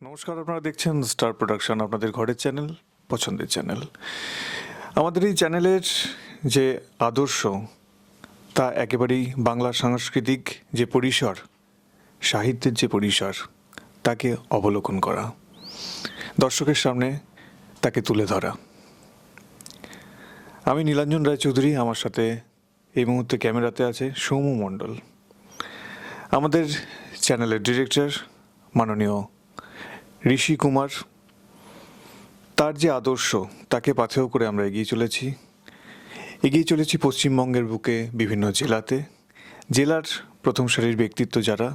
নমস্কার, আপনারা দেখছেন স্টার প্রোডাকশন, আপনাদের ঘরের চ্যানেল, পছন্দের চ্যানেল। আমাদের এই চ্যানেলের যে আদর্শ তা একেবারেই বাংলা সাংস্কৃতিক যে পরিসর, সাহিত্যের যে পরিসর, তাকে অবলোকন করা, দর্শকের সামনে তাকে তুলে ধরা। আমি নীলাঞ্জন রায়চৌধুরী, আমার সাথে এই মুহূর্তে ক্যামেরাতে আছে সৌম্য মণ্ডল। আমাদের চ্যানেলের ডিরেক্টর মাননীয় ঋষি কুমার, তার যে আদর্শ তাকে পাথেয় করে আমরা এগিয়ে চলেছি পশ্চিমবঙ্গের বুকে বিভিন্ন জেলার প্রথম সারির ব্যক্তিত্ব যারা,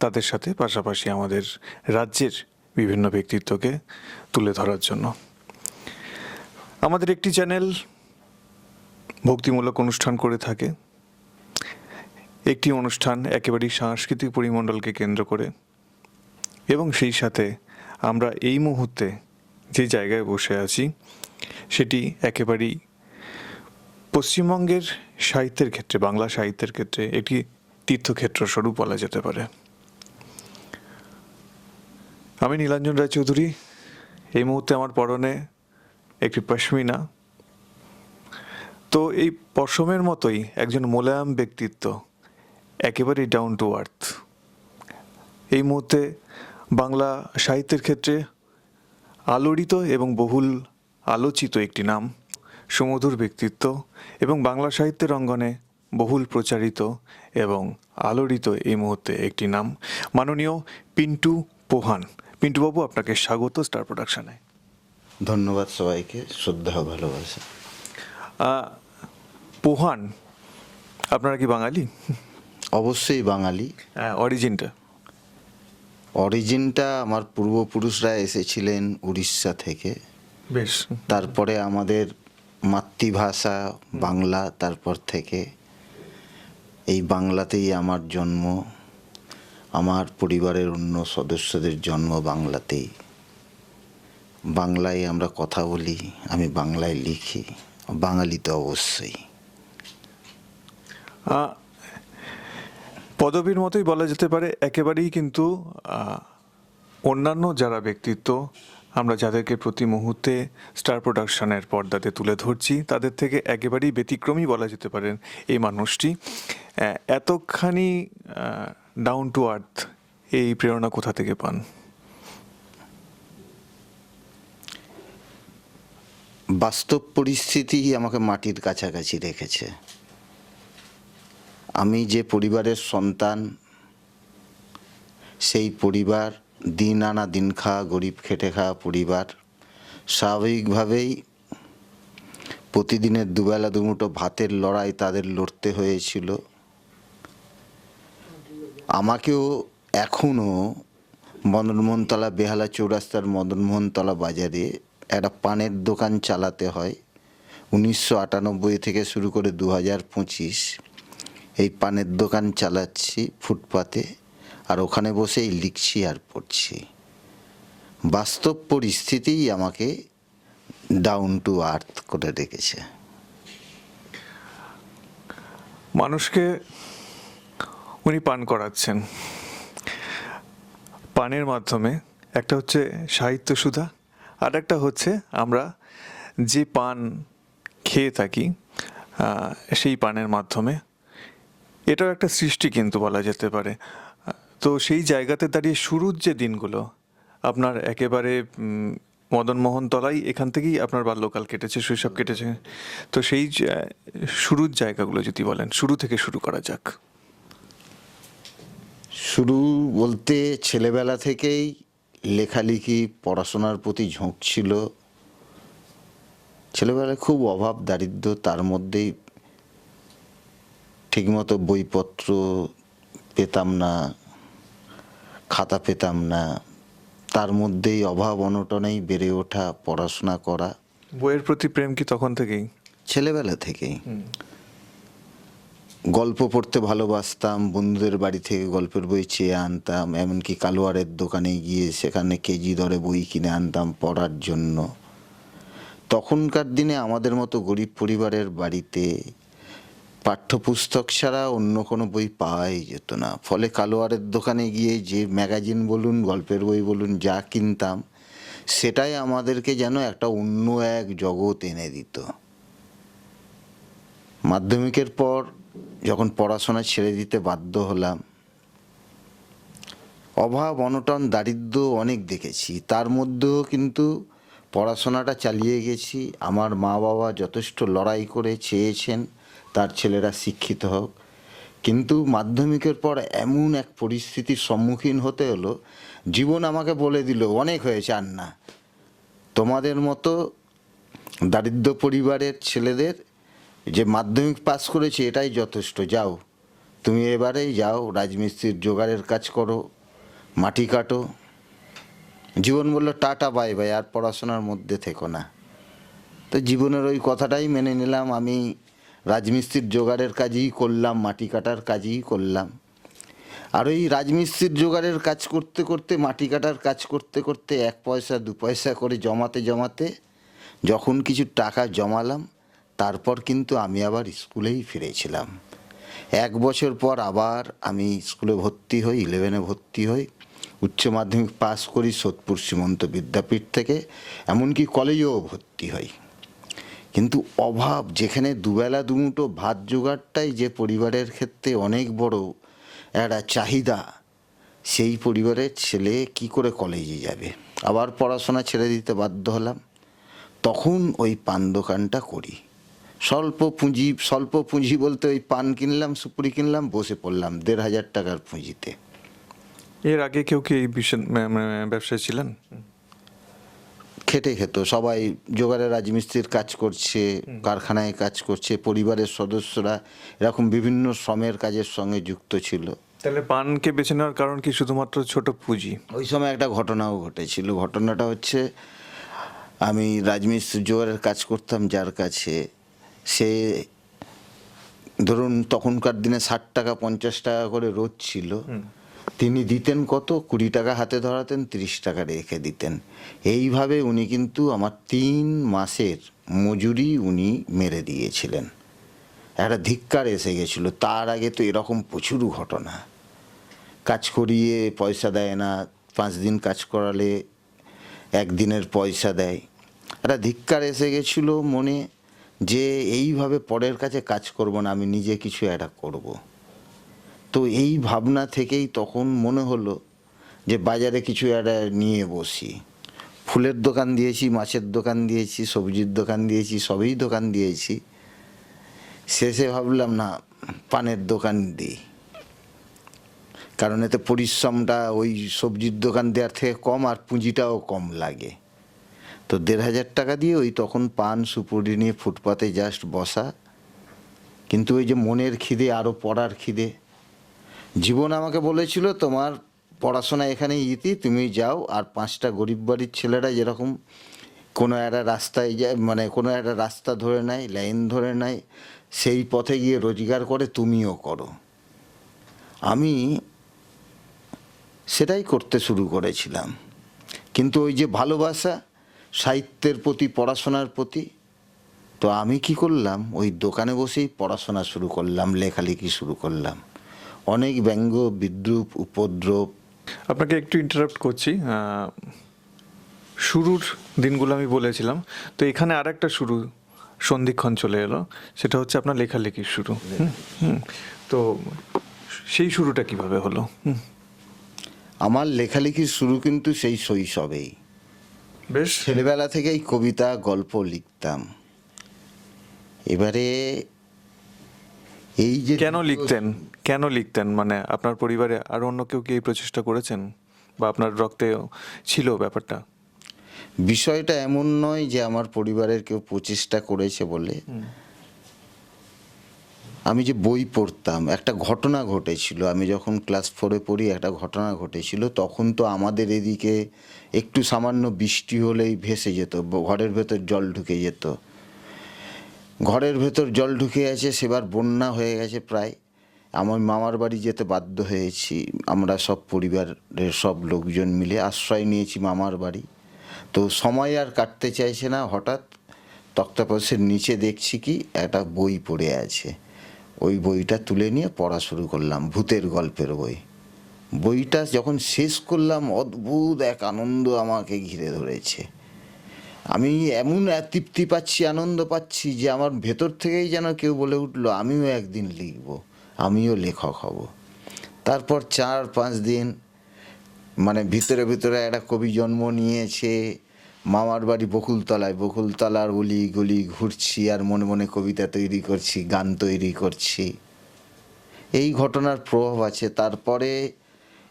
তাদের সাথে পাশাপাশি আমাদের রাজ্যের বিভিন্ন ব্যক্তিত্বকে তুলে ধরার জন্য। আমাদের একটি চ্যানেল ভক্তিমূলক অনুষ্ঠান করে থাকে, একটি অনুষ্ঠান একেবারেই সাংস্কৃতিক পরিমণ্ডলকে কেন্দ্র করে, এবং সেই সাথে আমরা এই মুহূর্তে যে জায়গায় বসে আছি সেটি একেবারেই পশ্চিমবঙ্গের সাহিত্যের ক্ষেত্রে, বাংলা সাহিত্যের ক্ষেত্রে একটি তীর্থক্ষেত্র স্বরূপ বলা যেতে পারে। আমি নীলাঞ্জন রায়চৌধুরী, এই মুহূর্তে আমার পরনে একটি পশমিনা। তো এই পশমের মতোই একজন মোলায়েম ব্যক্তিত্ব, একেবারেই ডাউন টু আর্থ, এই মুহূর্তে বাংলা সাহিত্যের ক্ষেত্রে আলোড়িত এবং বহুল আলোচিত একটি নাম, সুমধুর ব্যক্তিত্ব এবং বাংলা সাহিত্যের অঙ্গনে বহুল প্রচারিত এবং আলোড়িত এই মুহূর্তে একটি নাম, মাননীয় পিন্টু পোহান। পিন্টুবাবু, আপনাকে স্বাগত স্টার প্রোডাকশনে। ধন্যবাদ সবাইকে, শ্রদ্ধা ও ভালোবাসা। পোহান, আপনারা কি বাঙালি? অবশ্যই বাঙালি। অরিজিনটা আমার পূর্বপুরুষরা এসেছিলেন উড়িষ্যা থেকে। বেশ। তারপরে আমাদের মাতৃভাষা বাংলা, তারপর থেকে এই বাংলাতেই আমার জন্ম, আমার পরিবারের অন্য সদস্যদের জন্ম বাংলাতেই। বাংলায় আমরা কথা বলি, আমি বাংলায় লিখি, বাঙালি তো অবশ্যই। পদবীর মতোই বলা যেতে পারে, একেবারেই কিন্তু অন্যান্য যারা ব্যক্তিত্ব আমরা যাদেরকে প্রতি মুহূর্তে স্টার প্রোডাকশনের পর্দাতে তুলে ধরছি, তাদের থেকে একেবারেই ব্যতিক্রমী বলা যেতে পারেন এই মানুষটি। এতখানি ডাউন টু আর্থ, এই প্রেরণা কোথা থেকে পান? বাস্তব পরিস্থিতি আমাকে মাটির কাছাকাছি রেখেছে। আমি যে পরিবারের সন্তান, সেই পরিবার দিন আনা দিন খাওয়া, গরিব খেটে খাওয়া পরিবার। স্বাভাবিকভাবেই প্রতিদিনের দুবেলা দুমুঠো ভাতের লড়াই তাদের লড়তে হয়েছিল। আমাকেও এখনও মদনমোহনতলা, বেহালা চৌরাস্তার মদনমোহনতলা বাজারে একটা পানের দোকান চালাতে হয়। 1998 থেকে শুরু করে 2025 এই পানের দোকান চালাচ্ছি ফুটপাতে, আর ওখানে বসেই লিখছি আর পড়ছি। বাস্তব পরিস্থিতিই আমাকে ডাউন টু আর্থ করে রেখেছে। মানুষকে উনি পান করাচ্ছেন, পানের মাধ্যমে। একটা হচ্ছে সাহিত্য সুধা, আর একটা হচ্ছে আমরা যে পান খেয়ে থাকি সেই পানের মাধ্যমে। এটাও একটা সৃষ্টি কিন্তু বলা যেতে পারে। তো সেই জায়গাতে দাঁড়িয়ে শুরুর যে দিনগুলো আপনার, একেবারে মদনমোহন তলাই, এখান থেকেই আপনার বাল্যকাল কেটেছে, শৈশব কেটেছে। তো সেই শুরুর জায়গাগুলো যদি বলেন, শুরু থেকে শুরু করা যাক। শুরু বলতে ছেলেবেলা থেকেই লেখালেখি, পড়াশোনার প্রতি ঝোঁক ছিল। ছেলেবেলায় খুব অভাব দারিদ্র, তার মধ্যেই ঠিকমতো বইপত্র পেতাম না, খাতা পেতাম না, তার মধ্যেই অভাব অনটনেই বেড়ে ওঠা, পড়াশোনা করা। বইয়ের প্রতি প্রেম কি তখন থেকেই? ছেলেবেলা থেকেই। গল্প পড়তে ভালোবাসতাম, বন্ধুদের বাড়ি থেকে গল্পের বই চেয়ে আনতাম, এমনকি কালোয়ারের দোকানে গিয়ে সেখানে কেজি দরে বই কিনে আনতাম পড়ার জন্য। তখনকার দিনে আমাদের মতো গরিব পরিবারের বাড়িতে পাঠ্যপুস্তক ছাড়া অন্য কোনো বই পাওয়াই যেত না। ফলে কালোয়ারের দোকানে গিয়ে যে ম্যাগাজিন বলুন, গল্পের বই বলুন, যা কিনতাম সেটাই আমাদেরকে যেন একটা অন্য এক জগৎ এনে দিত। মাধ্যমিকের পর যখন পড়াশোনা ছেড়ে দিতে বাধ্য হলাম, অভাব অনটন দারিদ্র্য অনেক দেখেছি, তার মধ্যেও কিন্তু পড়াশোনাটা চালিয়ে গেছি। আমার মা বাবা যথেষ্ট লড়াই করে চেয়েছেন তার ছেলেরা শিক্ষিত হোক, কিন্তু মাধ্যমিকের পর এমন এক পরিস্থিতির সম্মুখীন হতে হলো, জীবন আমাকে বলে দিল অনেক হয়েছে, আর না, তোমাদের মতো দারিদ্র পরিবারের ছেলেদের যে মাধ্যমিক পাস করেছে এটাই যথেষ্ট, যাও তুমি এবারেই যাও রাজমিস্ত্রির জোগাড়ের কাজ করো, মাটি কাটো। জীবন বলল টাটা বাই বাই, আর পড়াশোনার মধ্যে থেকো না। তো জীবনের ওই কথাটাই মেনে নিলাম, আমি রাজমিস্ত্রির জোগাড়ের কাজই করলাম, মাটি কাটার কাজই করলাম। আর ওই রাজমিস্ত্রির জোগাড়ের কাজ করতে করতে, মাটি কাটার কাজ করতে করতে 1 পয়সা 2 পয়সা করে জমাতে জমাতে যখন কিছু টাকা জমালাম, তারপর কিন্তু আমি আবার স্কুলেই ফিরেছিলাম। 1 বছর পর আবার আমি স্কুলে ভর্তি হই, 11-এ ভর্তি হই, উচ্চ মাধ্যমিক পাস করি সোদপুর সীমন্ত বিদ্যাপীঠ থেকে, এমনকি কলেজেও ভর্তি হই। কিন্তু অভাব, যেখানে দুবেলা দুমুঠো ভাত জোগাড়টাই যে পরিবারের ক্ষেত্রে অনেক বড় একটা চাহিদা, সেই পরিবারের ছেলে কি করে কলেজে যাবে? আবার পড়াশোনা ছেড়ে দিতে বাধ্য হলাম। তখন ওই পান দোকানটা করি। স্বল্প পুঁজি বলতে ওই পান কিনলাম, সুপুরি কিনলাম, বসে পড়লাম 1,500 টাকার পুঁজিতে। এর আগে কেউ কি এই ব্যবসায় ছিলেন? খেটে খেত সবাই, জোগাড়ে রাজমিস্ত্রির কাজ করছে, কারখানায় কাজ করছে, পরিবারের সদস্যরা এরকম বিভিন্ন শ্রমের কাজের সঙ্গে যুক্ত ছিল। তাহলে পানকে বেছে নেওয়ার কারণ কি শুধুমাত্র ছোট পুঁজি? ওই সময় একটা ঘটনাও ঘটেছিল। ঘটনাটা হচ্ছে, আমি রাজমিস্ত্রি জোগাড়ের কাজ করতাম যার কাছে, সে ধরুন তখনকার দিনে 60 টাকা 50 টাকা করে রোজ ছিল, তিনি দিতেন কত? 20 টাকা হাতে ধরাতেন, 30 টাকা রেখে দিতেন। এইভাবে উনি কিন্তু আমার 3 মাসের মজুরি উনি মেরে দিয়েছিলেন। একটা ধিক্কার এসে গেছিল। তার আগে তো এরকম প্রচুর ঘটনা, কাজ করিয়ে পয়সা দেয় না, 5 দিন কাজ করালে 1 দিনের পয়সা দেয়। একটা ধিক্কার এসে গেছিল মনে, যে এইভাবে পরের কাছে কাজ করব না, আমি নিজে কিছু একটা করব। তো এই ভাবনা থেকেই তখন মনে হলো যে বাজারে কিছু একটা নিয়ে বসি। ফুলের দোকান দিয়েছি, মাছের দোকান দিয়েছি, সবজির দোকান দিয়েছি, সবই দোকান দিয়েছি। শেষে ভাবলাম না, পানের দোকান দিই, কারণ এতে পরিশ্রমটা ওই সবজির দোকান দেওয়ার থেকে কম, আর পুঁজিটাও কম লাগে। তো 1,500 টাকা দিয়ে ওই তখন পান সুপুরি নিয়ে ফুটপাতে জাস্ট বসা। কিন্তু ওই যে মনের খিদে, আরও পড়ার খিদে। জীবন আমাকে বলেছিল, তোমার পড়াশোনা এখানে ইতি, তুমি যাও, আর 5টা গরিব বাড়ির ছেলেরা যেরকম কোনো একটা রাস্তায় যায়, মানে কোনো একটা রাস্তা ধরে নেয়, লাইন ধরে নেয়, সেই পথে গিয়ে রোজগার করে, তুমিও করো। আমি সেটাই করতে শুরু করেছিলাম। কিন্তু ওই যে ভালোবাসা সাহিত্যের প্রতি, পড়াশোনার প্রতি, তো আমি কি করলাম, ওই দোকানে বসেই পড়াশোনা শুরু করলাম, লেখালেখি শুরু করলাম। অনেক ব্যঙ্গ, বিদ্রূপ, উপদ্রব। আপনাকে একটু ইন্টারাপ্ট করছি। শুরুর দিনগুলো আমি বলেছিলাম, তো এখানে আর একটা শুরু, সন্ধিক্ষণ চলে এলো, সেটা হচ্ছে আপনার লেখালেখির শুরু। তো সেই শুরুটা কিভাবে হলো? আমার লেখালেখির শুরু কিন্তু সেই শৈশবেই। বেশ। ছেলেবেলা থেকেই কবিতা, গল্প লিখতাম। এবারে এই যে কেন লিখতেন? মানে আপনার পরিবারে আর অন্য কেউ কি এই প্রচেষ্টা করেছেন, বা আপনার রক্তে ছিল ব্যাপারটা? বিষয়টা এমন নয় যে আমার পরিবারের কেউ প্রচেষ্টা করেছে বলে। আমি যে বই পড়তাম, একটা ঘটনা ঘটেছিল। আমি যখন ক্লাস 4-এ পড়ি, একটা ঘটনা ঘটেছিল। তখন তো আমাদের এদিকে একটু সামান্য বৃষ্টি হলেই ভেসে যেত, ঘরের ভেতর জল ঢুকে যেত। ঘরের ভেতর জল ঢুকে আছে, সেবার বন্যা হয়ে গেছে প্রায়। আমার মামার বাড়ি যেতে বাধ্য হয়েছি। আমরা সব পরিবারের সব লোকজন মিলে আশ্রয় নিয়েছি মামার বাড়ি। তো সময় আর কাটতে চাইছে না। হঠাৎ তক্তাপোষের নিচে দেখছি কি একটা বই পড়ে আছে। ওই বইটা তুলে নিয়ে পড়া শুরু করলাম, ভূতের গল্পের বই। বইটা যখন শেষ করলাম, অদ্ভুত এক আনন্দ আমাকে ঘিরে ধরেছে। আমি এমন তৃপ্তি পাচ্ছি, আনন্দ পাচ্ছি যে আমার ভেতর থেকেই যেন কেউ বলে উঠলো, আমিও একদিন লিখব, আমিও লেখক হব। তারপর 4-5 দিন মানে ভিতরে ভিতরে একটা কবি জন্ম নিয়েছে। মামার বাড়ি বকুলতলায়, বকুলতলার অলি গলি ঘুরছি আর মনে মনে কবিতা তৈরি করছি, গান তৈরি করছি। এই ঘটনার প্রভাব আছে। তারপরে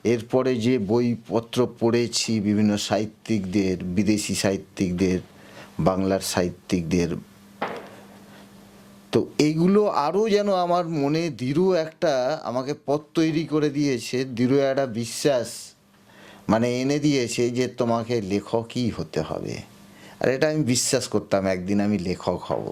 এরপরে যে বইপত্র পড়েছি বিভিন্ন সাহিত্যিকদের, বিদেশি সাহিত্যিকদের, বাংলার সাহিত্যিকদের, তো এইগুলো আরও যেন আমার মনে দৃঢ় একটা আমাকে পথ তৈরি করে দিয়েছে, দৃঢ় একটা বিশ্বাস মানে এনে দিয়েছে যে তোমাকে লেখকই হতে হবে। আর এটা আমি বিশ্বাস করতাম একদিন আমি লেখক হব।